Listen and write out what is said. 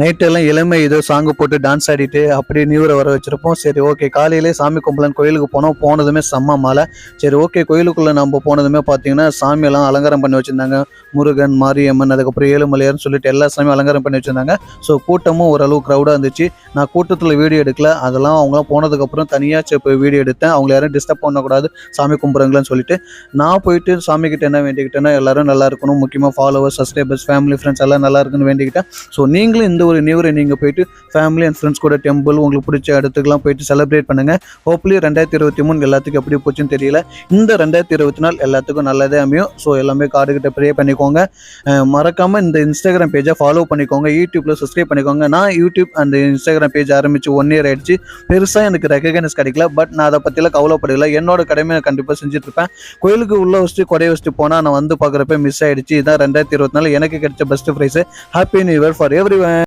நைட்டெல்லாம் இளமை ஏதோ சாங்கு போட்டு டான்ஸ் ஆடிட்டு அப்படியே நியூரை வர வச்சிருப்போம். சரி ஓகே, காலையிலே சாமி கும்பலன் கோயிலுக்கு போனோம். போனதுமே செம்ம மழை. சரி ஓகே, கோயிலுக்குள்ளே நம்ம போனதுமே பார்த்தீங்கன்னா சாமியெல்லாம் அலங்காரம் பண்ணி வச்சுருந்தாங்க. முருகன், மாரியம்மன், அதுக்கப்புறம் ஏழுமலையார்னு சொல்லிட்டு எல்லா சாமியும் அலங்காரம் பண்ணி வச்சுருந்தாங்க. ஸோ கூட்டமும் ஓரளவு க்ரௌடாக இருந்துச்சு. நான் கூட்டத்தில் வீடியோ எடுக்கல, அதெல்லாம் அவங்களாம் போனதுக்கப்புறம் தனியாக போய் வீடியோ எடுத்தேன். அவங்கள யாரும் டிஸ்டர்ப் பண்ணக்கூடாது சாமி கும்பிட்றாங்களான்னு சொல்லிட்டு நான் போயிட்டு சாமிக்கிட்ட என்ன வேண்டிக்கிட்டேன்னா எல்லாரும் நல்லா இருக்கணும், முக்கியமாக ஃபாலோவர்ஸ், சப்ஸ்கிரைபர்ஸ், ஃபேமிலி, ஃப்ரெண்ட்ஸ் எல்லாம் நல்லா இருக்குன்னு வேண்டிக்கிட்டேன். ஸோ நீங்களும் இந்த ஒரு நியூரை நீங்கள் போயிட்டு ஃபேமிலி அண்ட் ஃப்ரெண்ட்ஸ் கூட டெம்பிள் உங்களுக்கு பிடிச்ச இடத்துக்குலாம் போயிட்டு செலிப்ரேட் பண்ணுங்கள். ஹோப்லி 2023 எல்லாத்துக்கும் எப்படி போச்சுன்னு தெரியல. இந்த 2024 எல்லாத்துக்கும் நல்லதே அமையும். ஸோ எல்லாமே கார்டுகிட்ட ப்ரே பண்ணிக்கோங்க. மறக்காமல் இந்த இன்ஸ்டாகிராம் பேஜை ஃபாலோ பண்ணிக்கோங்க. யூடியூப்பில் சப்ஸ்கிரைப் பண்ணிக்கோங்க. நான் யூடியூப் அண்ட் இன்ஸ்டாகிராம் பேஜ் ஆரம்பித்து 1 இயர் ஆயிடுச்சு. பெருசாக எனக்கு ரெகக்னைஸ் கிடைக்கல. பட் நான் அதை பற்றிலாம் கவலைப்படல. என்னோட கடமையை நான் கண்டிப்பாக செஞ்சுட்ருப்பேன். கோயிலுக்கு உள்ளே வச்சுட்டு கொடையை வச்சுட்டு போனால் நான் வந்து பார்க்குறப்ப மிஸ் ஆகிடுச்சு. இதான் 2024 எனக்கு கிடைச்ச best prize. Happy new year for every one.